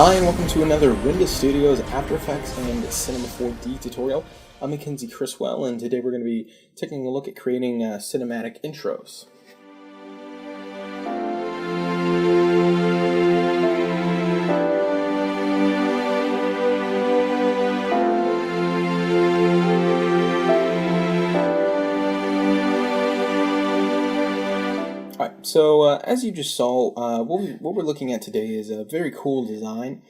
Hi, and welcome to another Rendaa Studios After Effects and Cinema 4D tutorial. I'm Mackenzie Criswell, and today we're going to be taking a look at creating cinematic intros. Alright, so as you just saw, what we're looking at today is a very cool design,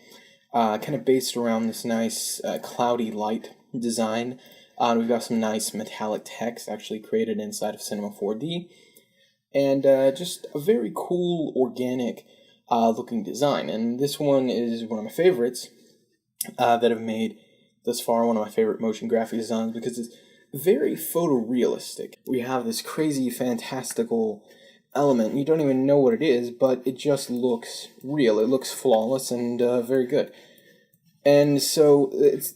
kind of based around this nice cloudy light design. We've got some nice metallic text actually created inside of Cinema 4D, and just a very cool, organic looking design. And this one is one of my favorites that I've made thus far, one of my favorite motion graphic designs, because it's very photorealistic. We have this crazy, fantastical element. You don't even know what it is, but it just looks real. It looks flawless and very good. And so it's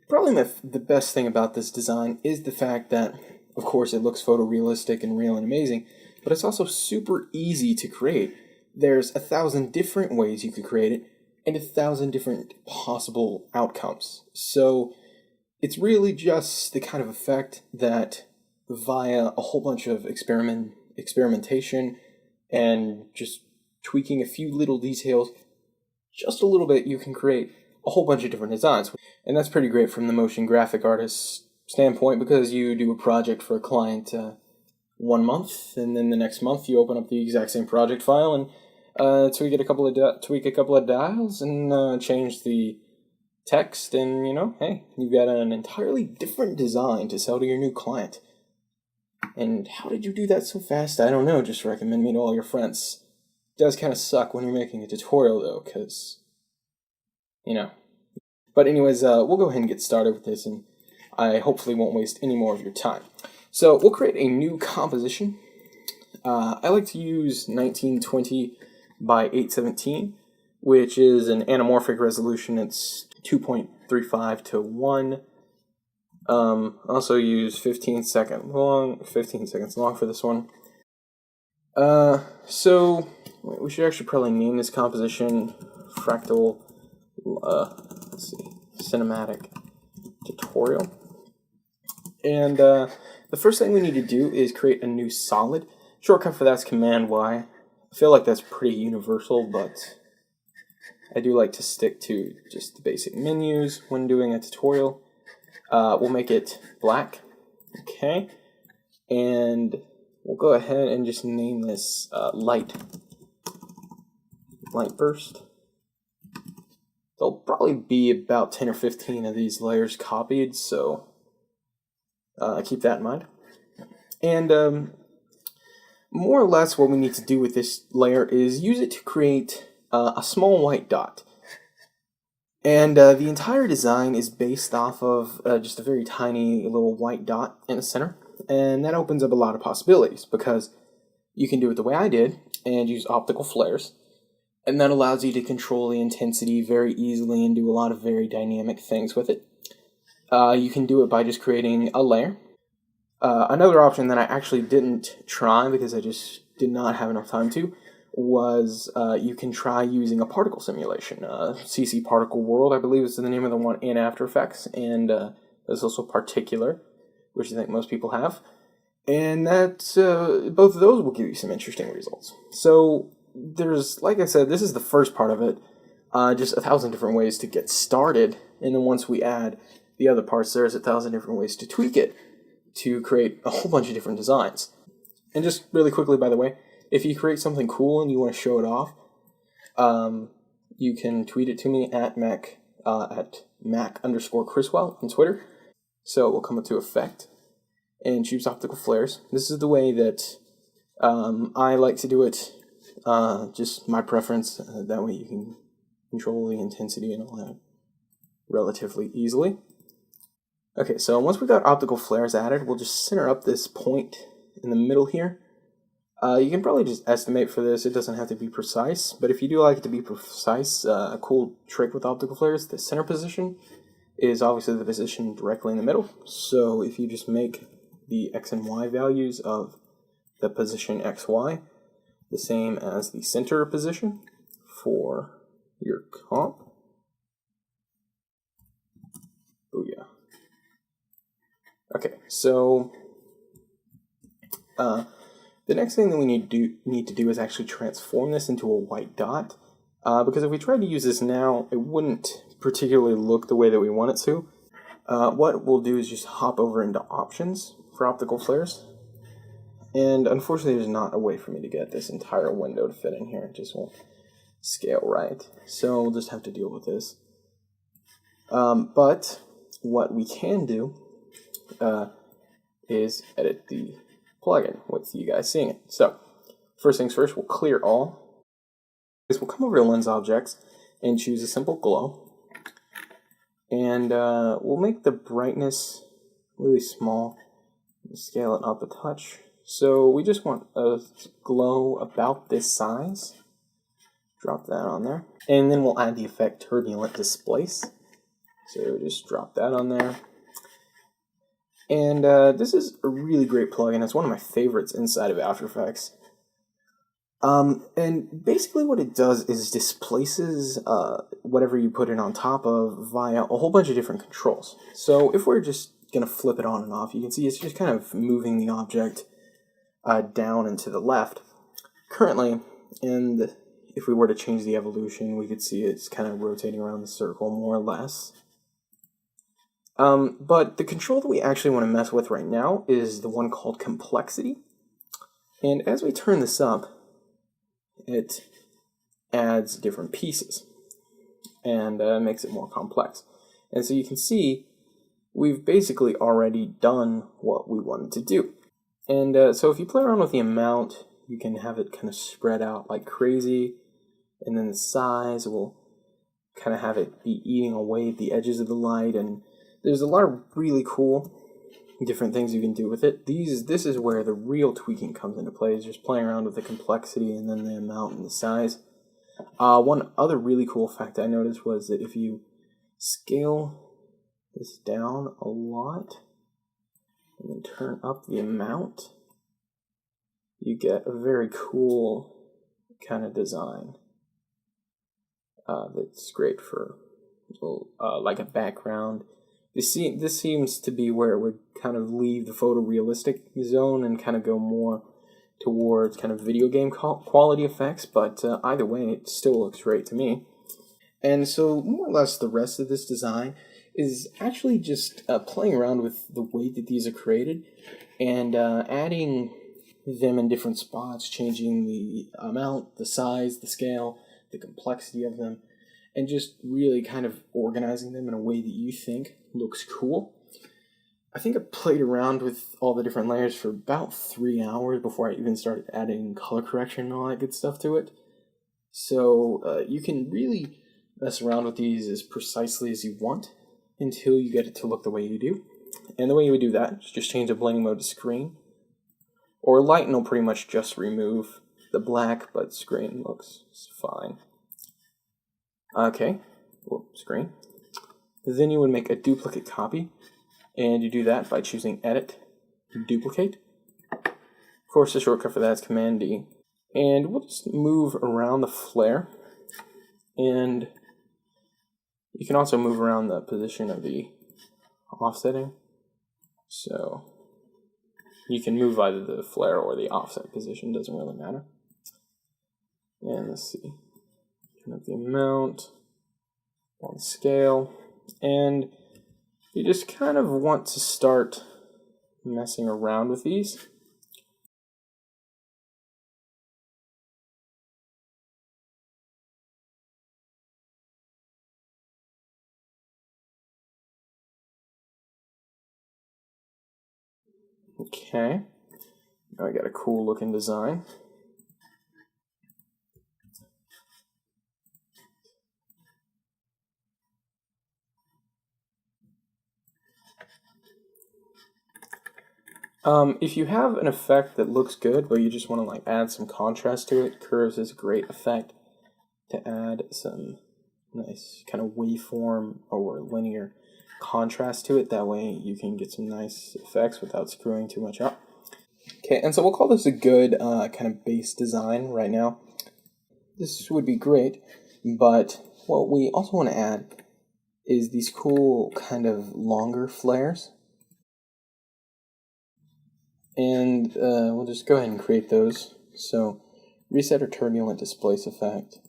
probably the best thing about this design is the fact that, of course, it looks photorealistic and real and amazing, but it's also super easy to create. There's 1,000 different ways you could create it and 1,000 different possible outcomes. So it's really just the kind of effect that via a whole bunch of experimentation and just tweaking a few little details just a little bit, you can create a whole bunch of different designs. And that's pretty great from the motion graphic artist's standpoint, because you do a project for a client 1 month, and then the next month you open up the exact same project file and tweak a couple of dials and change the text, and hey, you've got an entirely different design to sell to your new client. And how did you do that so fast? I don't know, just recommend me to all your friends. It does kind of suck when you're making a tutorial though, because, But anyways, we'll go ahead and get started with this, and I hopefully won't waste any more of your time. So we'll create a new composition. I like to use 1920 by 817, which is an anamorphic resolution. It's 2.35 to 1. Also use 15 seconds long for this one. So we should actually probably name this composition Fractal, Cinematic Tutorial. And the first thing we need to do is create a new solid. Shortcut for that's Command Y. I feel like that's pretty universal, but I do like to stick to just the basic menus when doing a tutorial. We'll make it black, okay, and we'll go ahead and just name this light burst. There'll probably be about 10 or 15 of these layers copied, so keep that in mind. And more or less what we need to do with this layer is use it to create a small white dot. And the entire design is based off of just a very tiny little white dot in the center. And that opens up a lot of possibilities, because you can do it the way I did and use optical flares. And that allows you to control the intensity very easily and do a lot of very dynamic things with it. You can do it by just creating a layer. Another option that I actually didn't try because I just did not have enough time to was you can try using a particle simulation. CC Particle World, I believe, is the name of the one in After Effects, and there's also Particular, which I think most people have. And that both of those will give you some interesting results. So there's, like I said, this is the first part of it, just 1,000 different ways to get started, and then once we add the other parts, there's 1,000 different ways to tweak it to create a whole bunch of different designs. And just really quickly, by the way, if you create something cool and you want to show it off, you can tweet it to me at Mac_Criswell on Twitter. So we'll come up to Effect and choose Optical Flares. This is the way that I like to do it, just my preference. That way you can control the intensity and all that relatively easily. Okay, so once we've got Optical Flares added, we'll just center up this point in the middle here. You can probably just estimate for this. It doesn't have to be precise, but if you do like it to be precise, a cool trick with optical flares, the center position is obviously the position directly in the middle. So if you just make the X and Y values of the position XY the same as the center position for your comp. Oh yeah. Okay, so the next thing that we need to do is actually transform this into a white dot, because if we tried to use this now, it wouldn't particularly look the way that we want it to. What we'll do is just hop over into options for optical flares, and unfortunately there's not a way for me to get this entire window to fit in here. It just won't scale right, so we'll just have to deal with this. But what we can do is edit the plugin with you guys seeing it. So first things first, we'll clear all. We'll come over to lens objects and choose a simple glow, and we'll make the brightness really small and scale it up a touch. So we just want a glow about this size. Drop that on there, and then we'll add the effect turbulent displace. So just drop that on there. And this is a really great plugin. It's one of my favorites inside of After Effects. And basically what it does is displaces whatever you put it on top of via a whole bunch of different controls. So if we're just going to flip it on and off, you can see it's just kind of moving the object down and to the left currently. And if we were to change the evolution, we could see it's kind of rotating around the circle more or less. But the control that we actually want to mess with right now is the one called complexity. And as we turn this up, it adds different pieces and makes it more complex. And so you can see we've basically already done what we wanted to do. And so if you play around with the amount, you can have it kind of spread out like crazy. And then the size will kind of have it be eating away at the edges of the light. And there's a lot of really cool different things you can do with it. This is where the real tweaking comes into play, is just playing around with the complexity and then the amount and the size. One other really cool fact I noticed was that if you scale this down a lot and then turn up the amount, you get a very cool kind of design that's great for like a background. This seems to be where it would kind of leave the photorealistic zone and kind of go more towards kind of video game quality effects, but either way, it still looks great to me. And so more or less the rest of this design is actually just playing around with the way that these are created and adding them in different spots, changing the amount, the size, the scale, the complexity of them, and just really kind of organizing them in a way that you think looks cool. I think I played around with all the different layers for about 3 hours before I even started adding color correction and all that good stuff to it. So you can really mess around with these as precisely as you want until you get it to look the way you do. And the way you would do that is just change the blending mode to screen. Or lighten will pretty much just remove the black, but screen looks fine. Okay, screen. Then you would make a duplicate copy, and you do that by choosing Edit, Duplicate. Of course, the shortcut for that is Command D. And we'll just move around the flare, and you can also move around the position of the offsetting. So you can move either the flare or the offset position, doesn't really matter. And let's see. Turn up the amount on scale, and you just kind of want to start messing around with these. Okay, now I got a cool looking design. If you have an effect that looks good, but you just want to like add some contrast to it, curves is a great effect to add some nice kind of waveform or linear contrast to it. That way you can get some nice effects without screwing too much up. Okay, and so we'll call this a good kind of base design right now. This would be great But what we also want to add is these cool kind of longer flares. And we'll just go ahead and create those. So reset or turbulent displace effect.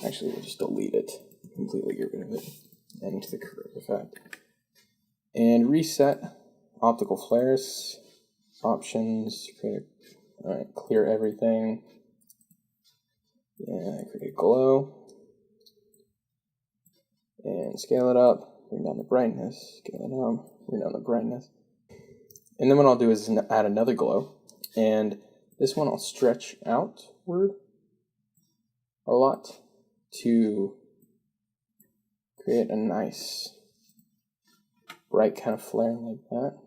Actually, we'll just delete it, completely get rid of it, and to the curve effect. And reset optical flares, options, alright, clear everything. Yeah, create glow. And scale it up, bring down the brightness, scale it up, bring down the brightness. And then what I'll do is add another glow, and this one I'll stretch outward a lot to create a nice bright kind of flare like that.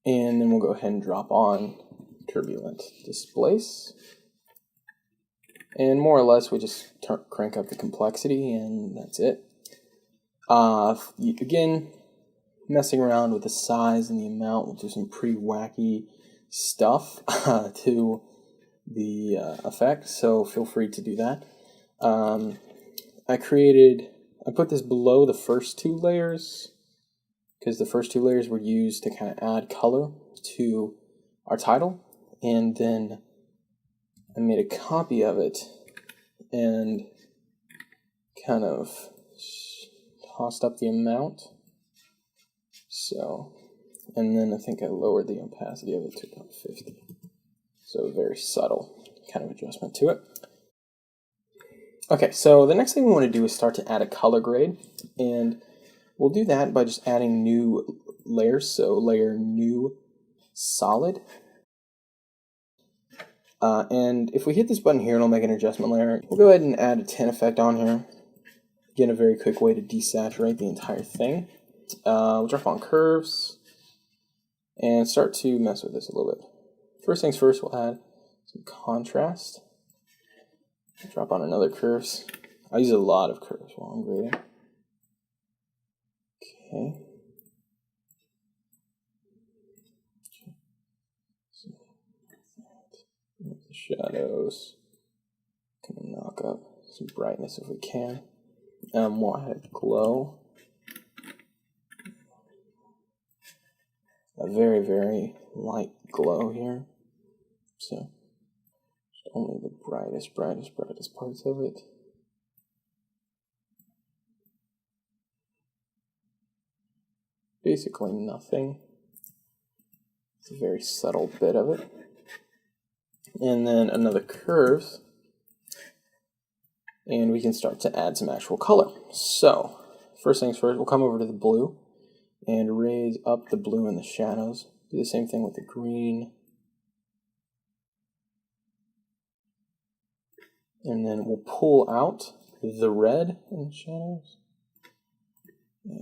And then we'll go ahead and drop on turbulent displace. And more or less we just crank up the complexity and that's it. Again, messing around with the size and the amount, we'll do some pretty wacky stuff to the effect, so feel free to do that. I put this below the first two layers because the first two layers were used to kind of add color to our title, and then I made a copy of it and kind of tossed up the amount. So, and then I think I lowered the opacity of it to about 50. So very subtle kind of adjustment to it. Okay, so the next thing we want to do is start to add a color grade, and we'll do that by just adding new layers. So layer new solid. And if we hit this button here, it'll make an adjustment layer. We'll go ahead and add a tint effect on here. Again, a very quick way to desaturate the entire thing. We'll drop on curves and start to mess with this a little bit. First things first, we'll add some contrast. Drop on another curves. I use a lot of curves while I'm grading. Okay. So, the shadows. Gonna knock up some brightness if we can. We'll add glow. A very, very light glow here. So only the brightest parts of it. Basically nothing. It's a very subtle bit of it. And then another curves. And we can start to add some actual color. So, first things first, we'll come over to the blue and raise up the blue in the shadows. Do the same thing with the green. And then we'll pull out the red in the shadows.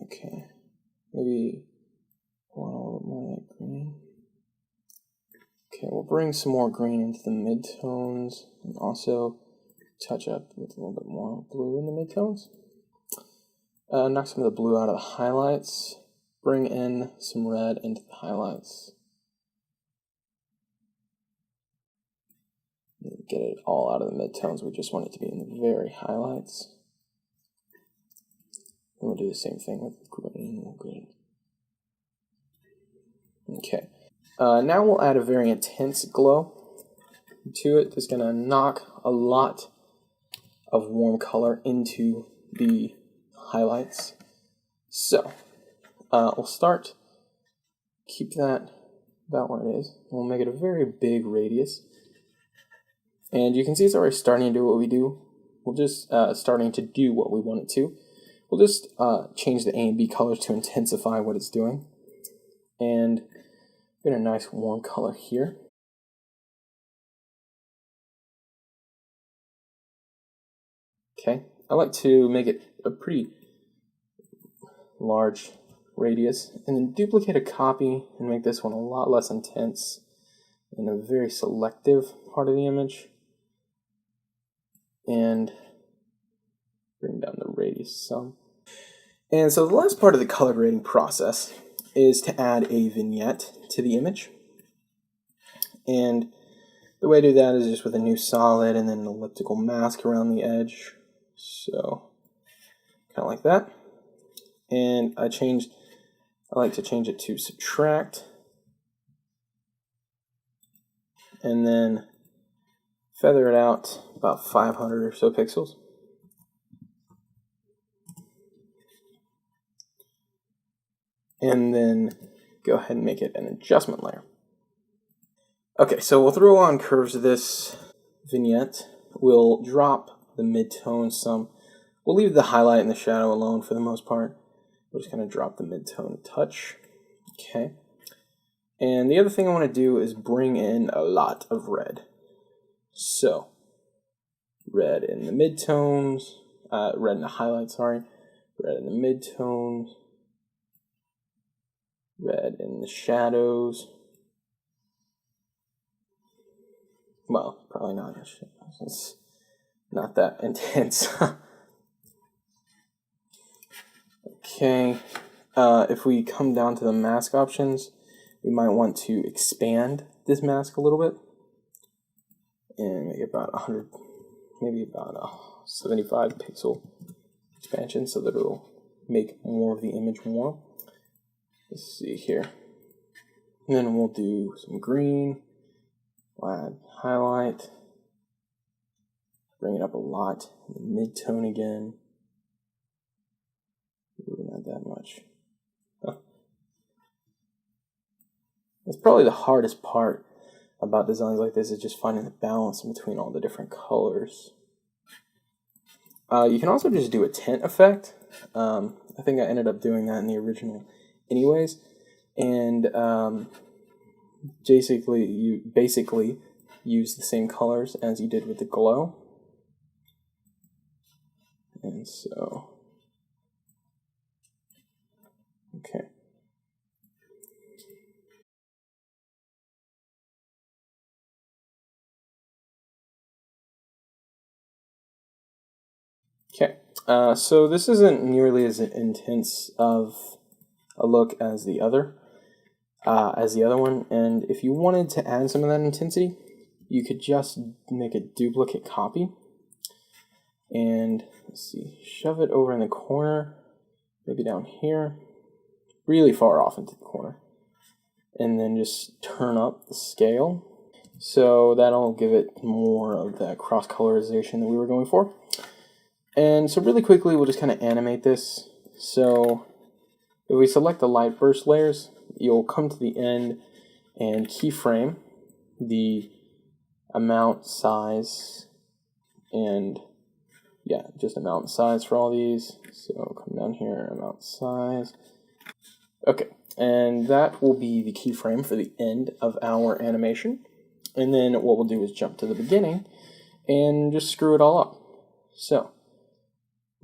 Okay. Maybe pull out a little more of that green. Okay, we'll bring some more green into the midtones and also touch up with a little bit more blue in the midtones. Knock some of the blue out of the highlights. Bring in some red into the highlights. Get it all out of the midtones. We just want it to be in the very highlights. And we'll do the same thing with green. Okay. Now we'll add a very intense glow to it. That's going to knock a lot of warm color into the highlights. So, we'll start, keep that about where it is. We'll make it a very big radius. And you can see it's already starting to do what we do. We'll just starting to do what we want it to. We'll just change the A and B colors to intensify what it's doing. And get a nice warm color here. Okay, I like to make it a pretty large radius, and then duplicate a copy and make this one a lot less intense in a very selective part of the image. And bring down the radius some. And so the last part of the color grading process is to add a vignette to the image. And The way to do that is just with a new solid and then an elliptical mask around the edge. So, kind of like that. And I like to change it to subtract. And then feather it out about 500 or so pixels. And then go ahead and make it an adjustment layer. Okay, so we'll throw on curves to this vignette. We'll drop the mid-tone some. We'll leave the highlight and the shadow alone for the most part. We're just going to drop the mid-tone a touch. Okay. And the other thing I want to do is bring in a lot of red. So, red in the mid-tones, red in the highlight, sorry. Red in the mid-tones. Red in the shadows. Well, probably not. It's not that intense. Okay. If we come down to the mask options, we might want to expand this mask a little bit and make it about 100, maybe about a 75 pixel expansion so that it'll make more of the image warm. Let's see here. And then we'll do some green. We'll add highlight. Bring it up a lot. Mid-tone again. Ooh, not that much. Huh. That's probably the hardest part about designs like this, is just finding the balance between all the different colors. You can also just do a tint effect. I think I ended up doing that in the original anyways. And you basically use the same colors as you did with the glow. And so, okay. Okay, so this isn't nearly as intense of a look as the other one, and if you wanted to add some of that intensity, you could just make a duplicate copy, and let's see, shove it over in the corner, maybe down here, really far off into the corner, and then just turn up the scale, so that'll give it more of that cross-colorization that we were going for. And so really quickly, we'll just kind of animate this. So if we select the light burst layers, you'll come to the end and keyframe the amount, size, and yeah, just amount and size for all these. So come down here, amount, size. Okay, and that will be the keyframe for the end of our animation. And then what we'll do is jump to the beginning and just screw it all up. So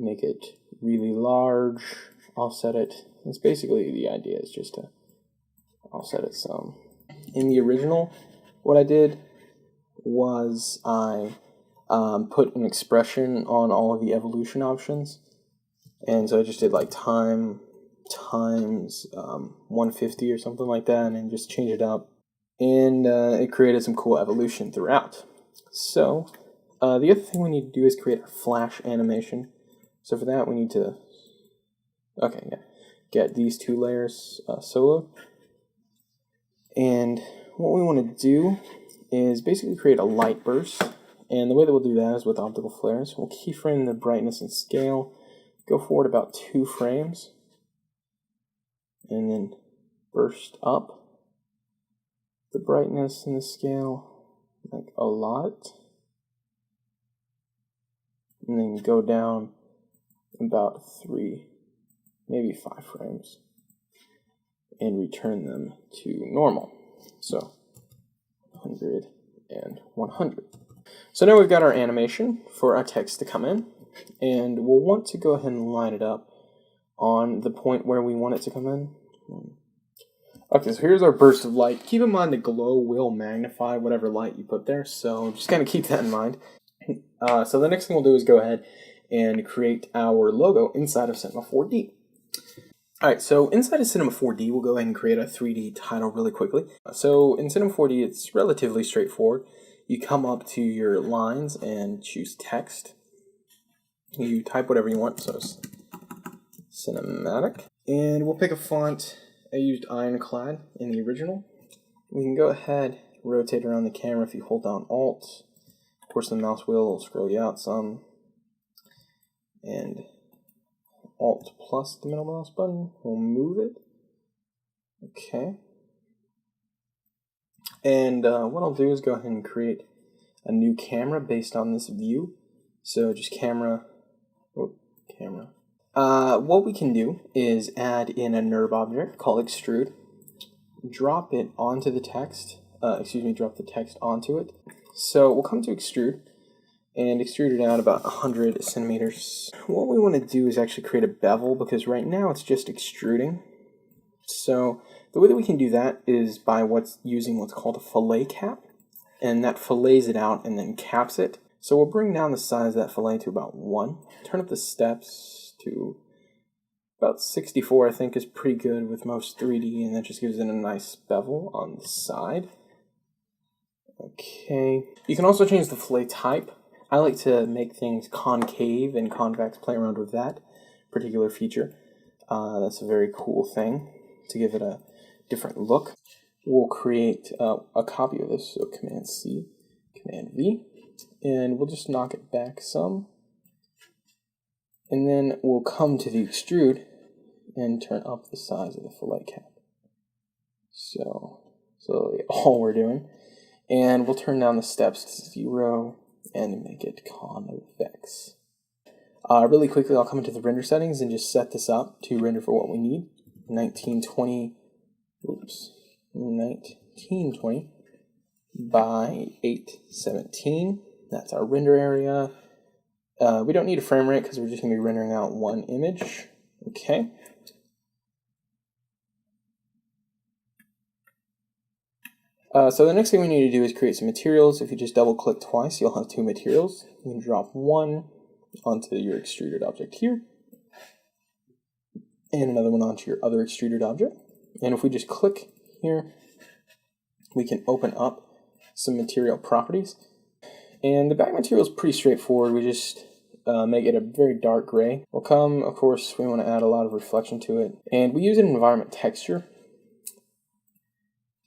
make it really large, offset it. That's basically the idea, is just to offset it some. In the original, what I did was I put an expression on all of the evolution options. And so I just did like time times 150 or something like that, and then just change it up. And it created some cool evolution throughout. So the other thing we need to do is create a flash animation. So for that, we need to, get these two layers solo. And what we want to do is basically create a light burst. And the way that we'll do that is with Optical Flares. We'll keyframe the brightness and scale, go forward about 2 frames, and then burst up the brightness and the scale like a lot. And then go down about 3, maybe 5 frames, and return them to normal. So 100 and 100. So now we've got our animation for our text to come in, and we'll want to go ahead and line it up on the point where we want it to come in. Okay, so here's our burst of light. Keep in mind the glow will magnify whatever light you put there, so just kind of keep that in mind. So the next thing we'll do is go ahead and create our logo inside of Cinema 4D. Alright, so inside of Cinema 4D, we'll go ahead and create a 3D title really quickly. So in Cinema 4D, it's relatively straightforward. you come up to your lines and choose text. You type whatever you want, so it's cinematic. And we'll pick a font. I used Ironclad in the original. We can go ahead, rotate around the camera if you hold down Alt. Of course, the mouse wheel will scroll you out some. And Alt plus the middle mouse button will move it. Okay. And what I'll do is go ahead and create a new camera based on this view. So just camera. What we can do is add in a NURB object called extrude. Drop it onto the text. Drop the text onto it. So we'll come to extrude and extrude it out about 100 centimeters. What we want to do is actually create a bevel, because right now it's just extruding. So the way that we can do that is by using what's called a fillet cap, and that fillets it out and then caps it. So we'll bring down the size of that fillet to about 1. Turn up the steps to about 64, I think is pretty good with most 3D, and that just gives it a nice bevel on the side. Okay. You can also change the fillet type. I like to make things concave and convex, play around with that particular feature. That's a very cool thing to give it a different look. We'll create a copy of this, so Command C, Command V, and we'll just knock it back some. And then we'll come to the extrude and turn up the size of the fillet cap. So all we're doing. And we'll turn down the steps to 0 and make it convex. Really quickly, I'll come into the render settings and just set this up to render for what we need. 1920 by 817. That's our render area. We don't need a frame rate because we're just going to be rendering out one image. Okay. So the next thing we need to do is create some materials. If you just double click twice, you'll have 2 materials. You can drop one onto your extruded object here, and another one onto your other extruded object. And if we just click here, we can open up some material properties. And the back material is pretty straightforward. We just make it a very dark gray. We'll come, of course, we want to add a lot of reflection to it. And we use an environment texture.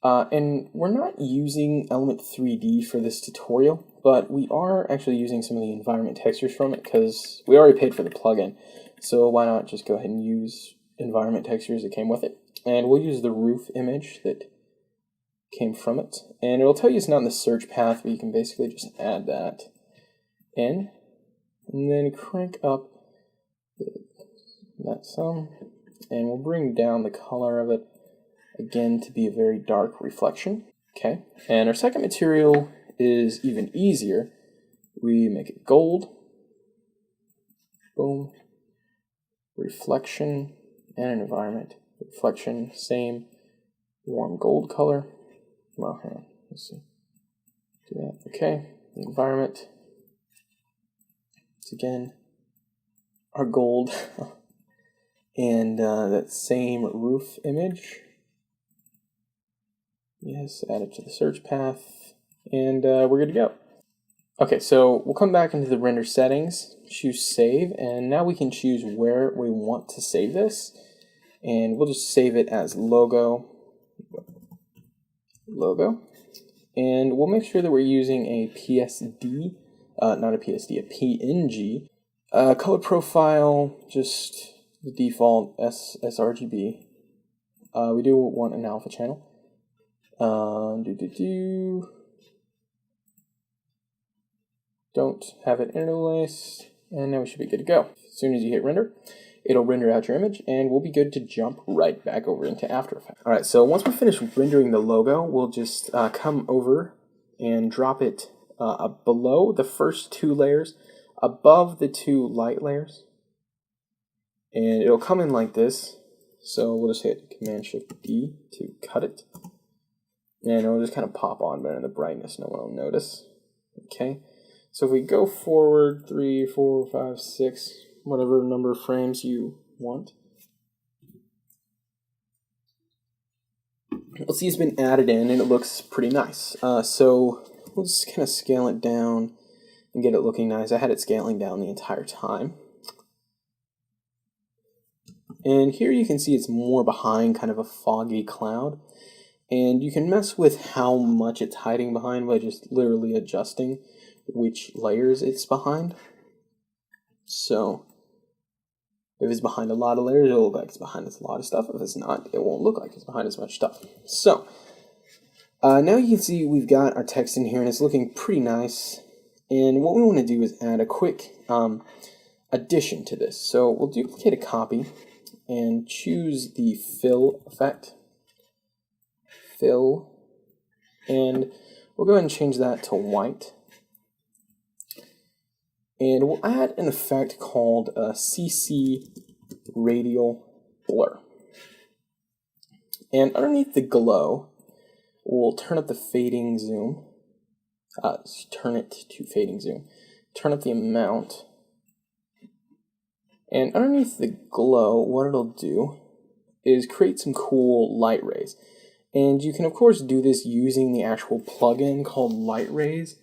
And we're not using Element 3D for this tutorial, but we are actually using some of the environment textures from it because we already paid for the plugin. So why not just go ahead and use environment textures that came with it. And we'll use the roof image that came from it. And it'll tell you it's not in the search path, but you can basically just add that in. And then crank up that some. And we'll bring down the color of it again to be a very dark reflection. Okay, and our second material is even easier. We make it gold. Boom. Reflection and an environment. Reflection, same warm gold color. Well, hang on. Let's see. Do that. Okay, environment. It's again our gold. And that same roof image. Yes, add it to the search path, and we're good to go. Okay, so we'll come back into the render settings, choose save, and now we can choose where we want to save this, and we'll just save it as logo, and we'll make sure that we're using a PSD, not a PSD, a PNG, color profile, just the default sRGB. We do want an alpha channel. Don't have it interlaced, and now we should be good to go. As soon as you hit render, it'll render out your image, and we'll be good to jump right back over into After Effects. Alright, so once we finish rendering the logo, we'll just come over and drop it below the first 2 layers, above the 2 light layers, and it'll come in like this. So we'll just hit Command-Shift-D to cut it. And it'll just kind of pop on, but in the brightness no one will notice. Okay, so if we go forward 3, 4, 5, 6, whatever number of frames you want, we'll see it's been added in and it looks pretty nice. So we'll just kind of scale it down and get it looking nice. I had it scaling down the entire time. And here you can see it's more behind kind of a foggy cloud. And you can mess with how much it's hiding behind by just literally adjusting which layers it's behind. So if it's behind a lot of layers, it'll look like it's behind a lot of stuff. If it's not, it won't look like it's behind as much stuff. So now you can see we've got our text in here and it's looking pretty nice. And what we want to do is add a quick addition to this. So we'll duplicate a copy and choose the fill effect. Fill. And we'll go ahead and change that to white. And we'll add an effect called CC Radial Blur. And underneath the glow, we'll turn up the fading zoom. Turn it to fading zoom. Turn up the amount. And underneath the glow, what it'll do is create some cool light rays. And you can, of course, do this using the actual plugin called Light Rays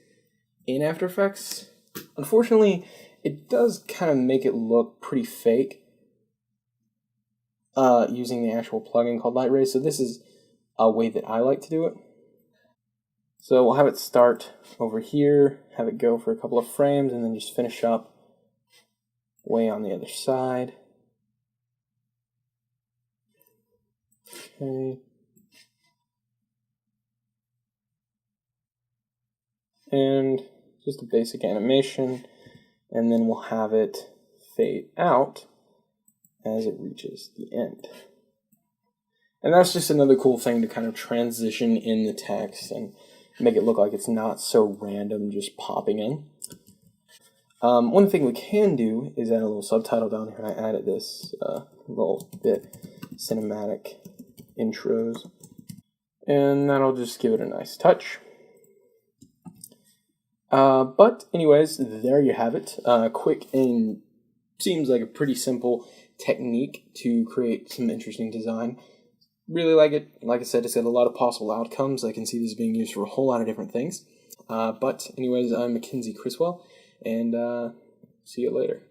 in After Effects. Unfortunately, it does kind of make it look pretty fake using the actual plugin called Light Rays. So this is a way that I like to do it. So we'll have it start over here, have it go for a couple of frames, and then just finish up way on the other side. Okay. And just a basic animation, and then we'll have it fade out as it reaches the end. And that's just another cool thing to kind of transition in the text and make it look like it's not so random just popping in. One thing we can do is add a little subtitle down here. I added this little bit, cinematic intros, and that'll just give it a nice touch. But anyways, there you have it. Quick and seems like a pretty simple technique to create some interesting design. Really like it. Like I said, it's got a lot of possible outcomes. I can see this being used for a whole lot of different things. But anyways, I'm Mackenzie Criswell, and see you later.